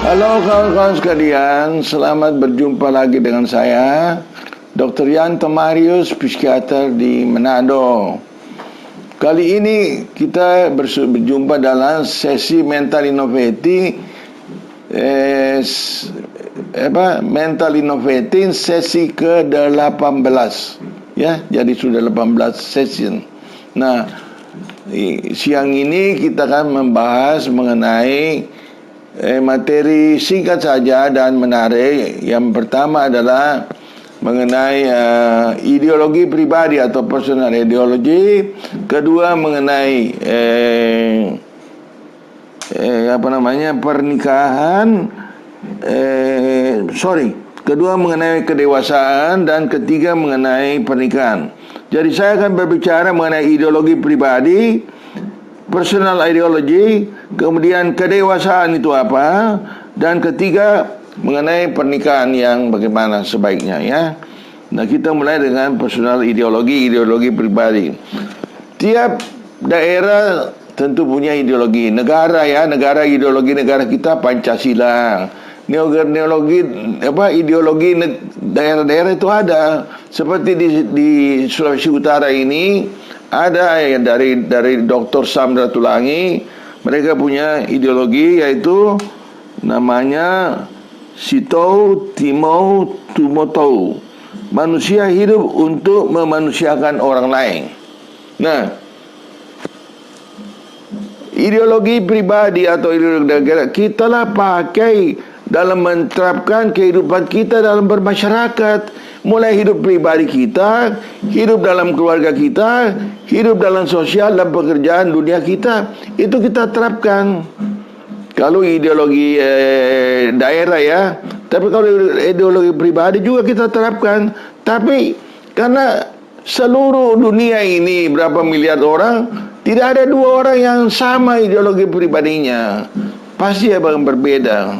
Halo kawan-kawan sekalian, selamat berjumpa lagi dengan saya, Dr. Yanto Marius, psikiater di Manado. Kali ini kita berjumpa dalam sesi Mental Innovating Mental Innovating sesi ke-18. Ya, jadi sudah 18 session. Nah, siang ini kita akan membahas mengenai materi singkat saja dan menarik. Yang pertama adalah mengenai ideologi pribadi atau personal ideology. Kedua mengenai pernikahan. Kedua mengenai kedewasaan dan ketiga mengenai pernikahan. Jadi saya akan berbicara mengenai ideologi pribadi, personal ideology, kemudian kedewasaan itu apa, dan ketiga mengenai pernikahan yang bagaimana sebaiknya, ya. Nah, kita mulai dengan personal ideologi pribadi. Tiap daerah tentu punya ideologi. Negara ideologi negara kita Pancasila. Ideologi daerah-daerah itu ada. Seperti di Sulawesi Utara ini ada yang dari Dr. Samratulangi. Mereka punya ideologi yaitu namanya Sitou Timou Tumotou. Manusia hidup untuk memanusiakan orang lain. Nah, ideologi pribadi atau ideologi negara kita lah pakai dalam menerapkan kehidupan kita dalam bermasyarakat. Mulai hidup pribadi kita, hidup dalam keluarga kita, hidup dalam sosial dan pekerjaan dunia kita. Itu kita terapkan. Kalau ideologi daerah, ya. Tapi kalau ideologi pribadi juga kita terapkan. Tapi karena seluruh dunia ini berapa miliar orang, tidak ada dua orang yang sama ideologi pribadinya. Pasti akan berbeda.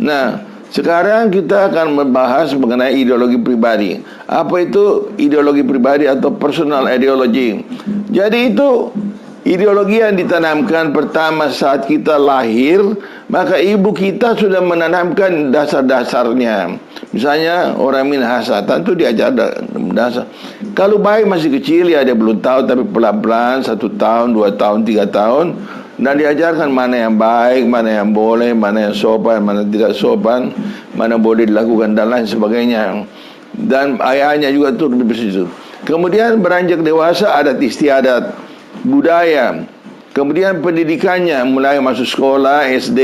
Nah, sekarang kita akan membahas mengenai ideologi pribadi. Apa itu ideologi pribadi atau personal ideology? Jadi itu ideologi yang ditanamkan pertama saat kita lahir, maka ibu kita sudah menanamkan dasar-dasarnya. Misalnya orang minhasatan itu diajar dasar. Kalau bayi masih kecil, ya dia belum tahu, tapi pelan-pelan 1 tahun, 2 tahun, 3 tahun, dan diajarkan mana yang baik, mana yang boleh, mana yang sopan, mana tidak sopan, mana boleh dilakukan dan lain sebagainya. Dan ayahnya juga turut di situ. Kemudian beranjak dewasa, adat istiadat, budaya. Kemudian pendidikannya, mulai masuk sekolah, SD.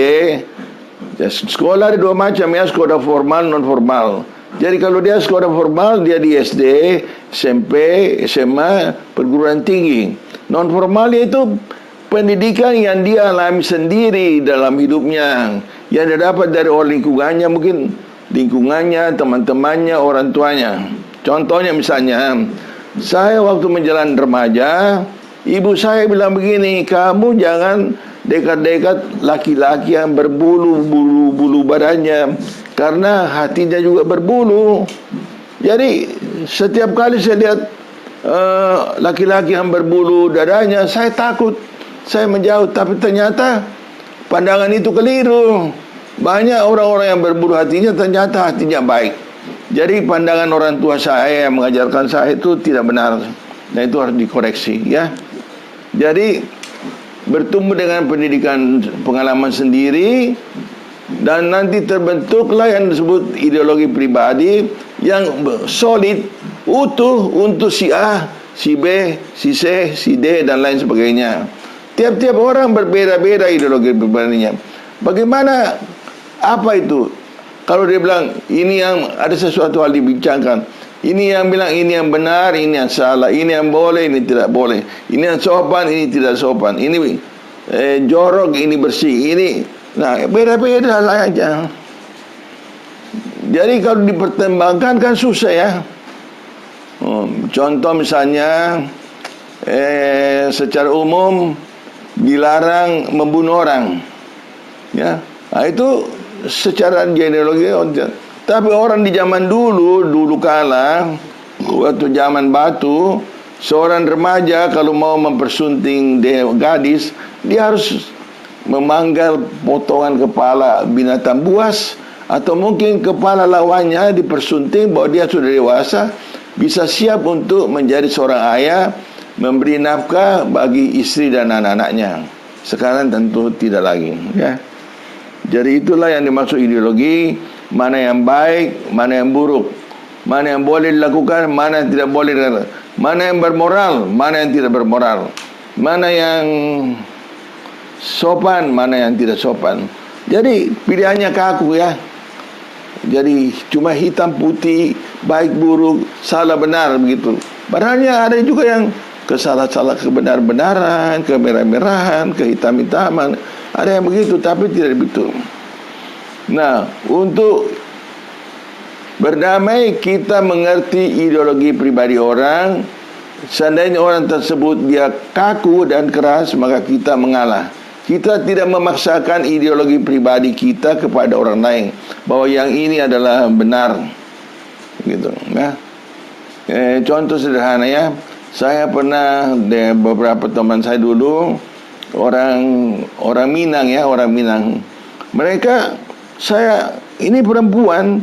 Sekolah ada dua macam, ya, sekolah formal, non formal. Jadi kalau dia sekolah formal, dia di SD, SMP, SMA, perguruan tinggi. Non formal itu pendidikan yang dia alami sendiri dalam hidupnya, yang dia dapat dari orang lingkungannya, mungkin lingkungannya, teman-temannya, orang tuanya. Contohnya misalnya, saya waktu menjalani remaja, ibu saya bilang begini, kamu jangan dekat-dekat laki-laki yang berbulu badannya, karena hatinya juga berbulu. Jadi setiap kali saya lihat laki-laki yang berbulu dadanya, saya takut. Saya menjauh, tapi ternyata pandangan itu keliru. Banyak orang-orang yang berburu hatinya ternyata hatinya baik. Jadi pandangan orang tua saya yang mengajarkan saya itu tidak benar. Nah, itu harus dikoreksi, ya. Jadi bertumbuh dengan pendidikan pengalaman sendiri, dan nanti terbentuklah yang disebut ideologi pribadi yang solid, utuh untuk si A, si B, si C, si D, dan lain sebagainya. Tiap-tiap orang berbeda-beda ideologi pribadinya. Bagaimana, apa itu? Kalau dia bilang ini yang ada sesuatu hal dibincangkan, ini yang bilang ini yang benar, ini yang salah, ini yang boleh, ini tidak boleh, ini yang sopan, ini tidak sopan, ini jorok, ini bersih, ini, nah, beda-beda lah aja. Jadi kalau dipertimbangkan kan susah, ya. Contoh misalnya secara umum dilarang membunuh orang, ya. Nah, itu secara genealogi. Tapi orang di zaman dulu kala, waktu zaman batu, seorang remaja kalau mau mempersunting gadis, dia harus memanggal potongan kepala binatang buas, atau mungkin kepala lawannya dipersunting bahwa dia sudah dewasa, bisa siap untuk menjadi seorang ayah, memberi nafkah bagi istri dan anak-anaknya. Sekarang tentu tidak lagi, ya. Jadi itulah yang dimaksud ideologi, mana yang baik, mana yang buruk, mana yang boleh dilakukan, mana yang tidak boleh dilakukan, mana yang bermoral, mana yang tidak bermoral, mana yang sopan, mana yang tidak sopan. Jadi pilihannya kaku, ya. Jadi cuma hitam putih, baik buruk, salah benar begitu. Padahal ada juga yang kesalah-salah, kebenar-benaran, kemerah-merahan, kehitam-hitaman. Ada yang begitu, tapi tidak begitu. Nah, untuk berdamai kita mengerti ideologi pribadi orang. Seandainya orang tersebut dia kaku dan keras, maka kita mengalah. Kita tidak memaksakan ideologi pribadi kita kepada orang lain bahwa yang ini adalah benar, gitu. Nah, contoh sederhana, ya. Saya pernah beberapa teman saya dulu orang Minang, ya, orang Minang. Mereka, ini perempuan,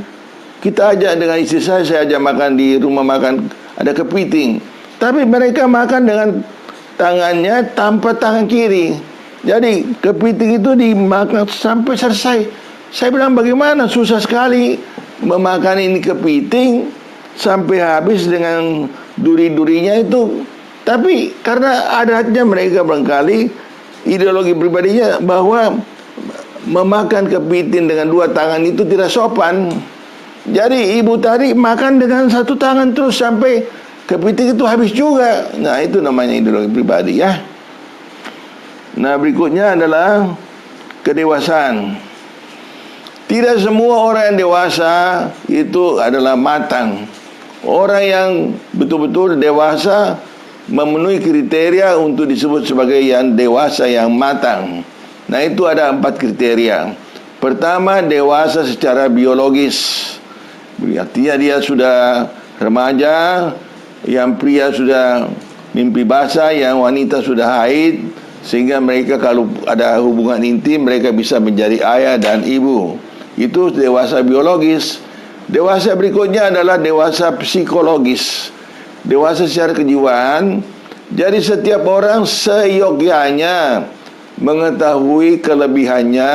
kita ajak dengan istri saya ajak makan di rumah makan, ada kepiting. Tapi mereka makan dengan tangannya tanpa tangan kiri. Jadi kepiting itu dimakan sampai selesai. Saya bilang, bagaimana susah sekali memakan ini kepiting sampai habis dengan duri-durinya itu. Tapi karena adatnya mereka barangkali, ideologi pribadinya bahwa memakan kepiting dengan dua tangan itu tidak sopan. Jadi ibu tadi makan dengan satu tangan terus sampai kepiting itu habis juga. Nah, itu namanya ideologi pribadi, ya. Nah, berikutnya adalah kedewasaan. Tidak semua orang yang dewasa itu adalah matang. Orang yang betul-betul dewasa memenuhi kriteria untuk disebut sebagai yang dewasa, yang matang. Nah, itu ada 4 kriteria. Pertama, dewasa secara biologis. Artinya dia sudah remaja, yang pria sudah mimpi basah, yang wanita sudah haid, sehingga mereka kalau ada hubungan intim mereka bisa menjadi ayah dan ibu. Itu dewasa biologis. Dewasa berikutnya adalah dewasa psikologis, dewasa secara kejiwaan. Jadi setiap orang seyogyanya mengetahui kelebihannya.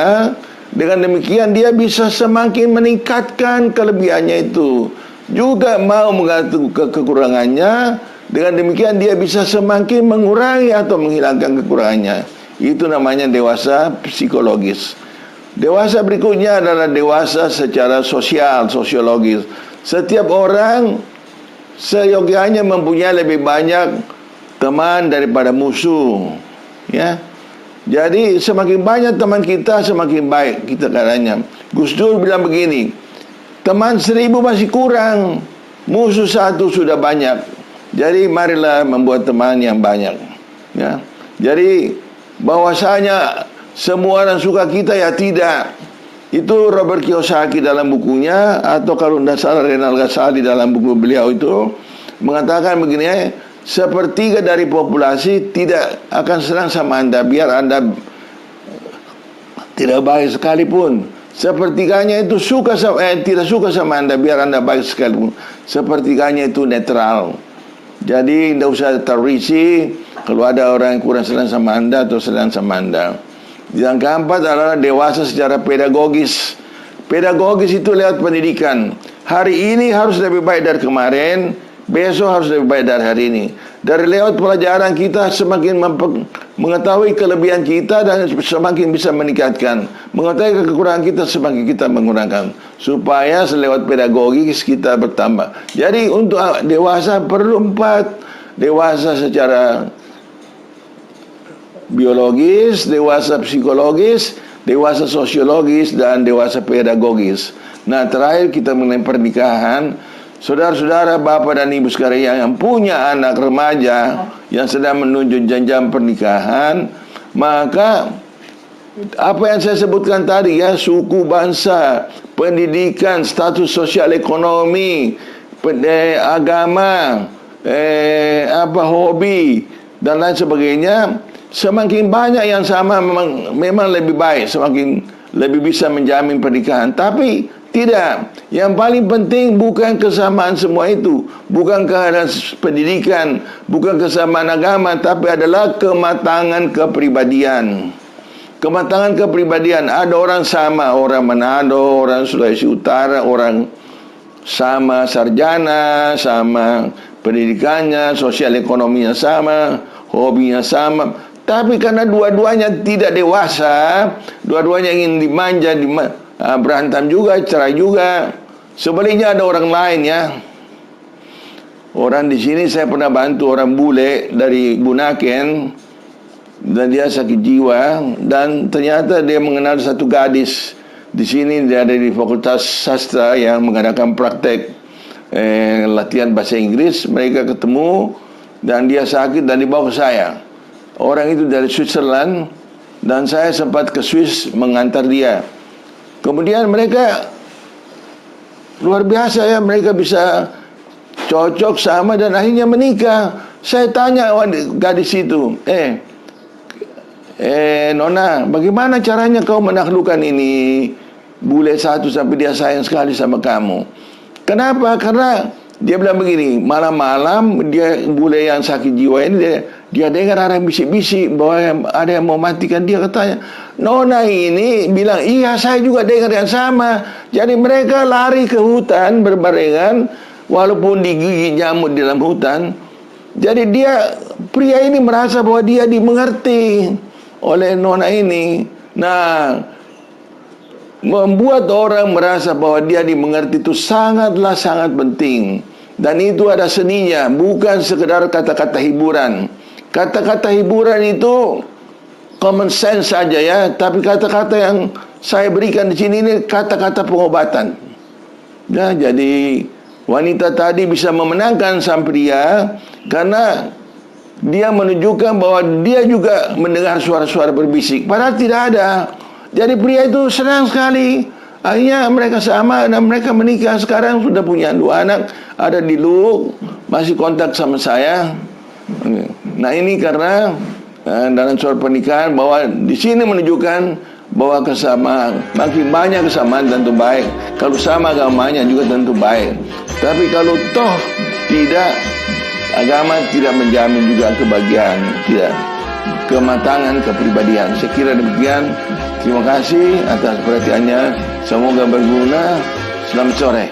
Dengan demikian dia bisa semakin meningkatkan kelebihannya itu, juga mau mengatakan kekurangannya. Dengan demikian dia bisa semakin mengurangi atau menghilangkan kekurangannya. Itu namanya dewasa psikologis. Dewasa berikutnya adalah dewasa secara sosial, sosiologis. Setiap orang seyogyanya mempunyai lebih banyak teman daripada musuh, ya. Jadi semakin banyak teman kita, semakin baik kita keadaannya. Gus Dur bilang begini, teman 1000 masih kurang, musuh 1 sudah banyak. Jadi marilah membuat teman yang banyak, ya. Jadi bahwasanya semua orang suka kita, ya tidak. Itu Robert Kiyosaki dalam bukunya, atau kalau tidak salah Renal Ghazali dalam buku beliau itu mengatakan begini, sepertiga dari populasi tidak akan senang sama Anda biar Anda tidak baik sekalipun. Sepertiganya itu tidak suka sama Anda biar Anda baik sekalipun. Sepertiganya itu netral. Jadi tidak usah terisi kalau ada orang yang kurang senang sama Anda atau senang sama Anda. Yang keempat adalah dewasa secara pedagogis. Pedagogis itu lewat pendidikan. Hari ini harus lebih baik dari kemarin, besok harus lebih baik dari hari ini. Dari lewat pelajaran kita semakin mengetahui kelebihan kita dan semakin bisa meningkatkan. Mengetahui kekurangan kita semakin kita mengurangkan. Supaya lewat pedagogis kita bertambah. Jadi untuk dewasa perlu 4. Dewasa secara biologis, dewasa psikologis, dewasa sosiologis, dan dewasa pedagogis. Nah, terakhir kita mengenai pernikahan. Saudara-saudara, bapak dan ibu sekalian yang punya anak remaja yang sedang menuju jenjang pernikahan, maka apa yang saya sebutkan tadi, ya, suku, bangsa, pendidikan, status sosial ekonomi, agama, hobi dan lain sebagainya, Semakin banyak yang sama memang lebih baik, semakin lebih bisa menjamin pernikahan. Tapi tidak. Yang paling penting bukan kesamaan semua itu, bukan keadaan pendidikan, bukan kesamaan agama, tapi adalah kematangan kepribadian. Kematangan kepribadian. Ada orang sama, orang Manado, orang Sulawesi Utara, orang sama sarjana, sama pendidikannya, sosial ekonominya sama, hobinya sama. Tapi karena dua-duanya tidak dewasa, dua-duanya ingin dimanja, berantem juga, cerai juga. Sebaliknya ada orang lain ya. Orang di sini saya pernah bantu orang bule dari Bunaken, dan dia sakit jiwa, dan ternyata dia mengenal satu gadis di sini. Dia ada di Fakultas Sastra yang mengadakan praktek latihan bahasa Inggris. Mereka ketemu dan dia sakit dan dibawa ke saya. Orang itu dari Switzerland, dan saya sempat ke Swiss mengantar dia. Kemudian mereka luar biasa ya, mereka bisa cocok sama dan akhirnya menikah. Saya tanya gadis itu, Nona, bagaimana caranya kau menaklukkan ini bule satu sampai dia sayang sekali sama kamu? Kenapa? Karena dia bilang begini, malam-malam dia bule yang sakit jiwa ini dia dengar ada yang bisik-bisik bahwa ada yang mau matikan dia. Katanya Nona ini bilang, iya saya juga dengar yang sama. Jadi mereka lari ke hutan berbarengan walaupun digigit nyamuk di dalam hutan. Jadi pria ini merasa bahwa dia dimengerti oleh Nona ini. Nah, membuat orang merasa bahwa dia dimengerti itu sangatlah sangat penting. Dan itu ada seninya, bukan sekedar kata-kata hiburan. Kata-kata hiburan itu common sense saja ya, tapi kata-kata yang saya berikan di sini ini kata-kata pengobatan. Ya, jadi wanita tadi bisa memenangkan sang pria karena dia menunjukkan bahwa dia juga mendengar suara-suara berbisik, padahal tidak ada. Jadi pria itu senang sekali. Akhirnya mereka sama dan mereka menikah. Sekarang sudah punya 2 anak, ada di Luwuk, masih kontak sama saya. Nah ini karena dalam soal pernikahan bahwa di sini menunjukkan bahwa kesamaan, makin banyak kesamaan tentu baik. Kalau sama agamanya juga tentu baik. Tapi kalau toh tidak, agama tidak menjamin juga kebahagiaan, tidak kematangan kepribadian. Saya kira demikian. Terima kasih atas perhatiannya. Semoga berguna. Selamat sore.